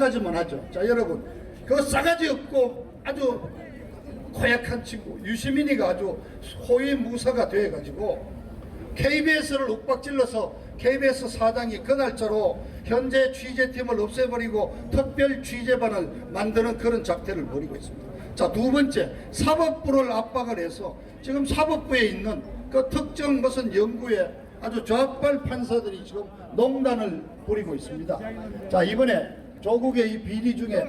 여기까지만 하죠. 자, 여러분, 그 싸가지 없고 아주 고약한 친구 유시민이가 아주 호위무사가 돼가지고 KBS를 욱박질러서 KBS 사장이 그날짜로 현재 취재팀을 없애버리고 특별 취재반을 만드는 그런 작태를 벌이고 있습니다. 자, 두 번째, 사법부를 압박을 해서 지금 사법부에 있는 그 특정 무슨 연구에 아주 좌빨 판사들이 지금 농단을 부리고 있습니다. 자, 이번에 조국의 이 비리 중에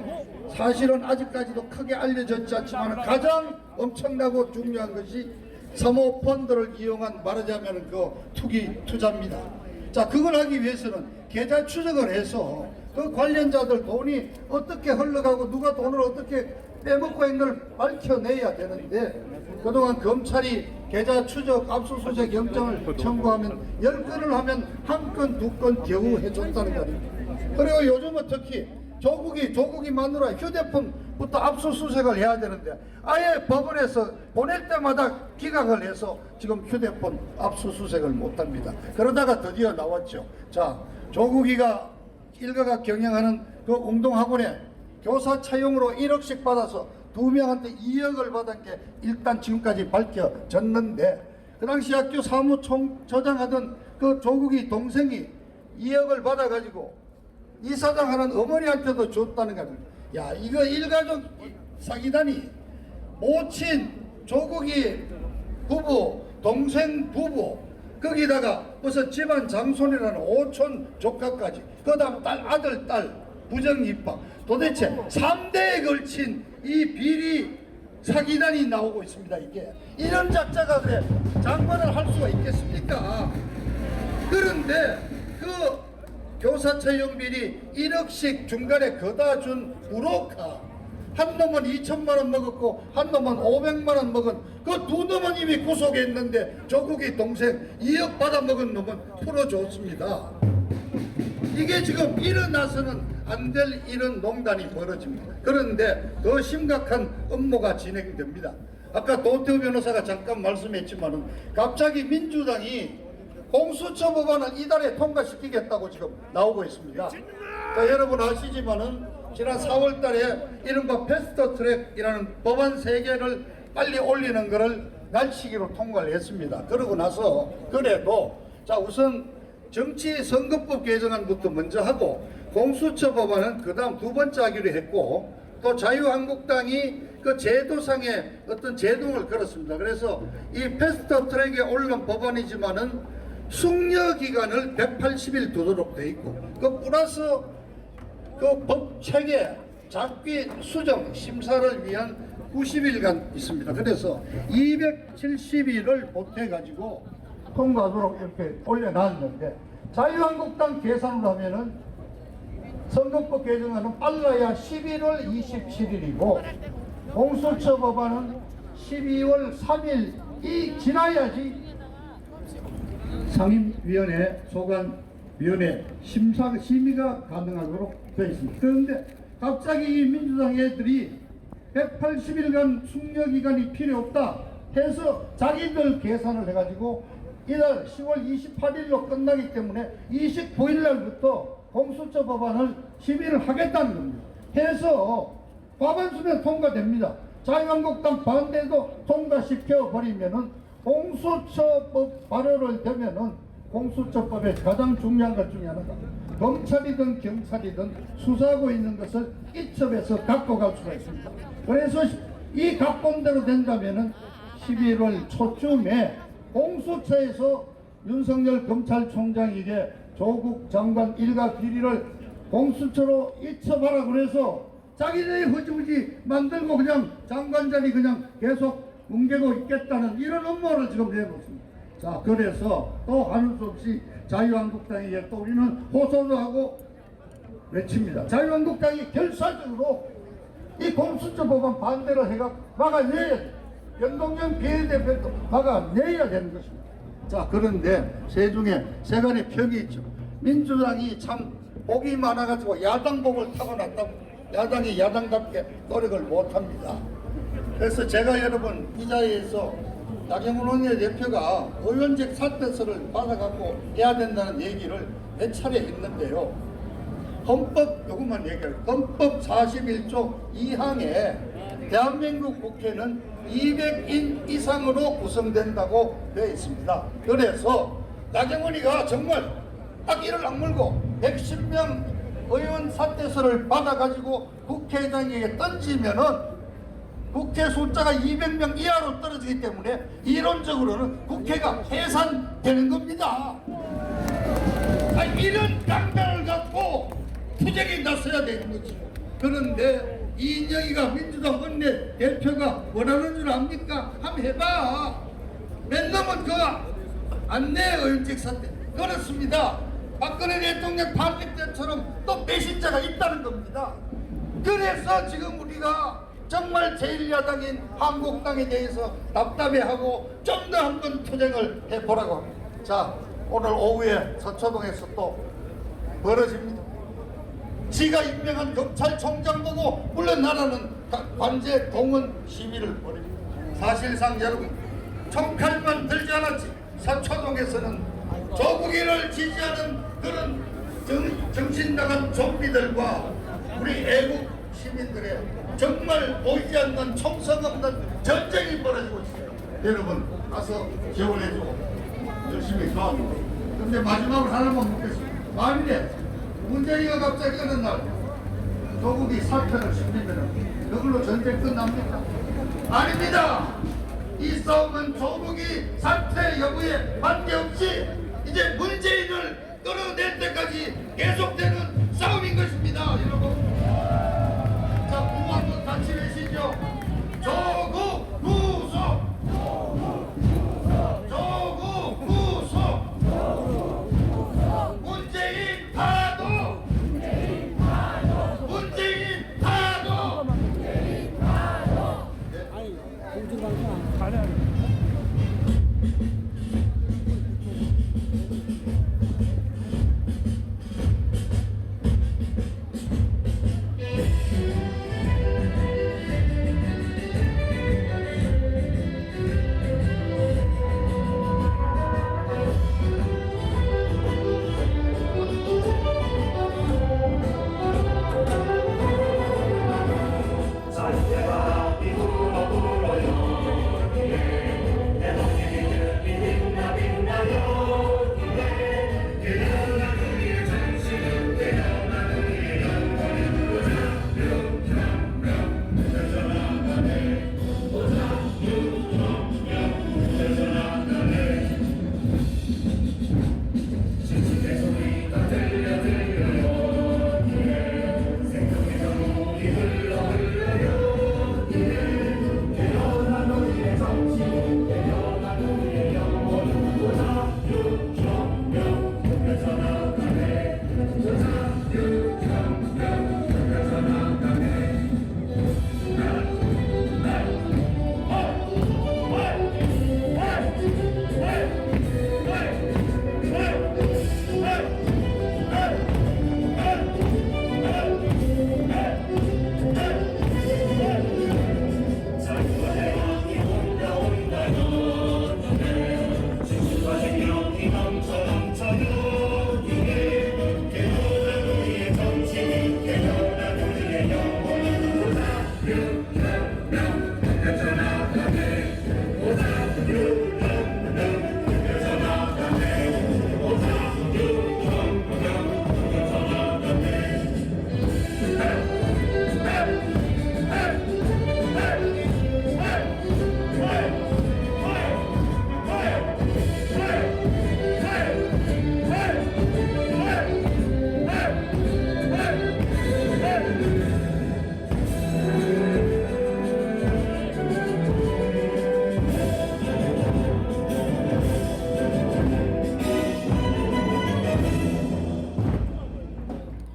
사실은 아직까지도 크게 알려졌지 않지만 가장 엄청나고 중요한 것이 사모펀드를 이용한 말하자면 그 투자입니다. 자, 그걸 하기 위해서는 계좌 추적을 해서 그 관련자들 돈이 어떻게 흘러가고 누가 돈을 어떻게 빼먹고 있는 걸 밝혀내야 되는데 그동안 검찰이 계좌 추적 압수수색 영장을 청구하면 10건을 하면 1건, 2건 겨우 해줬다는 거 아닙니까? 그리고 요즘은 특히 조국이 마누라 휴대폰부터 압수수색을 해야 되는데 아예 법원에서 보낼 때마다 기각을 해서 지금 휴대폰 압수수색을 못합니다. 그러다가 드디어 나왔죠. 자, 조국이가 일가가 경영하는 그 운동학원에 교사 차용으로 1억씩 받아서 2명한테 2억을 받은 게 일단 지금까지 밝혀졌는데 그 당시 학교 사무총저장하던 그 조국이 동생이 2억을 받아가지고 이사장하는 어머니한테도 줬다는 거 아닙니까? 야, 이거 일가족 사기다니. 모친 조국이 부부, 동생 부부, 거기다가 무슨 집안 장손이라는 오촌 조카까지, 그 다음 아들, 딸 부정입학, 도대체 3대에 걸친 이 비리 사기단이 나오고 있습니다. 이게 이런 작자가 그래 장관을 할 수가 있겠습니까? 그런데 그 교사 채용 비리 1억씩 중간에 거다 준 부로카 한 놈은 2천만 원 먹었고 한 놈은 500만 원 먹은 그 두 놈은 이미 구속했는데 조국이 동생 2억 받아 먹은 놈은 풀어줬습니다. 이게 지금 일어나서는 안 될 이런 농단이 벌어집니다. 그런데 더 심각한 업무가 진행됩니다. 아까 도태우 변호사가 잠깐 말씀했지만은 갑자기 민주당이 공수처 법안을 이달에 통과시키겠다고 지금 나오고 있습니다. 자, 여러분 아시지만은 지난 4월 달에 이른바 패스트트랙이라는 법안 3개를 빨리 올리는 것을 날치기로 통과를 했습니다. 그러고 나서 그래도 자, 우선 정치선거법 개정안부터 먼저 하고 공수처 법안은 그 다음 두 번째 하기로 했고 또 자유한국당이 그 제도상의 어떤 제동을 걸었습니다. 그래서 이 패스트트랙에 올라온 법안이지만은 숙려기간을 180일 두도록 돼 있고 그 플러스 그 법체계 잡기 수정 심사를 위한 90일간 있습니다. 그래서 270일을 보태가지고 통과하도록 이렇게 올려놨는데 자유한국당 계산으로 하면은 선거법 개정안은 빨라야 11월 27일이고 공수처 법안은 12월 3일이 지나야지 상임위원회, 소관위원회 심의가 가능하도록 되어 있습니다. 그런데 갑자기 이 민주당 애들이 180일간 숙려기간이 필요 없다 해서 자기들 계산을 해가지고 이달 10월 28일로 끝나기 때문에 29일 날부터 공수처 법안을 심의를 하겠다는 겁니다. 해서 과반수면 통과됩니다. 자유한국당 반대도 통과시켜버리면은 공수처법 발효를 되면은 공수처법의 가장 중요한 것 중에 하나가 검찰이든 경찰이든 수사하고 있는 것을 이첩해서 갖고 갈 수가 있습니다. 그래서 이 각본대로 된다면은 11월 초쯤에 공수처에서 윤석열 검찰총장에게 조국 장관 일가 비리를 공수처로 이첩하라 그래서 자기들이 흐지부지 만들고 그냥 장관 자리 그냥 계속 뭉개고 있겠다는 이런 음모를 지금 내놓습니다. 자, 그래서 또 하는 수 없이 자유한국당에게 또 우리는 호소도 하고 외칩니다. 자유한국당이 결사적으로 이 공수처 법안 반대를 해가 막아내야 돼. 연동형 비례대표도 막아내야 되는 것입니다. 자, 그런데 세중에 세간의 벽이 있죠. 민주당이 참 복이 많아가지고 야당복을 타고났다고 야당이 야당답게 노력을 못합니다. 그래서 제가 여러분 이 자리에서 나경원 원내대표가 의원직 사퇴서를 받아갖고 해야 된다는 얘기를 몇 차례 했는데요. 헌법 요것만 얘기해요. 헌법 41조 2항에 대한민국 국회는 200인 이상으로 구성된다고 되어 있습니다. 그래서 나경원이가 정말 딱 이를 악물고 110명 의원 사퇴서를 받아가지고 국회의장에게 던지면은 국회 숫자가 200명 이하로 떨어지기 때문에 이론적으로는 국회가 해산되는 겁니다. 이런 강단을 갖고 투쟁에 나서야 되는 거지. 그런데 이인영이가 민주당 원내 대표가 뭐라는 줄 압니까? 한번 해봐. 맨 놈은 그 안내 의원직 사태. 그렇습니다. 박근혜 대통령 탄핵 때처럼 또 배신자가 있다는 겁니다. 그래서 지금 우리가 정말 제1야당인 한국당에 대해서 답답해하고 좀 더 한번 투쟁을 해보라고 합니다. 자, 오늘 오후에 서초동에서 또 벌어집니다. 지가 임명한 검찰총장 보고 물러나라는 관제 동원 시위를 벌입니다. 사실상 여러분 총칼만 들지 않았지 서초동에서는 조국이를 지지하는 그런 정신 나간 좀비들과 우리 애국 시민들의 정말 보이지 않는 총성 없는 전쟁이 벌어지고 있어요. 여러분 가서 지원해주고 열심히 도와주고. 근데 마지막으로 하나만 묻겠습니다. 만일에 문재인이가 갑자기 어느 날 조국이 사퇴를 시키면 그걸로 전쟁 끝납니까? 아닙니다. 이 싸움은 조국이 사퇴 여부에 관계없이 이제 문재인을 끌어낼 때까지 계속되는 싸움인 것입니다. 여러분, 자, 구호 한번 같이 외시죠. 조국 구속, 조국 구속, 문재인 파도, 문재인 파도, 문재인 파도. 아니, 공중방송 가려.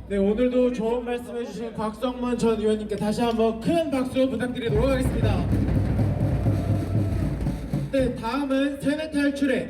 네, 오늘도 좋은 말씀해주신 곽성문 전 의원님께 다시 한번 큰 박수 부탁드리도록 하겠습니다. 네, 다음은 세뇌 탈출의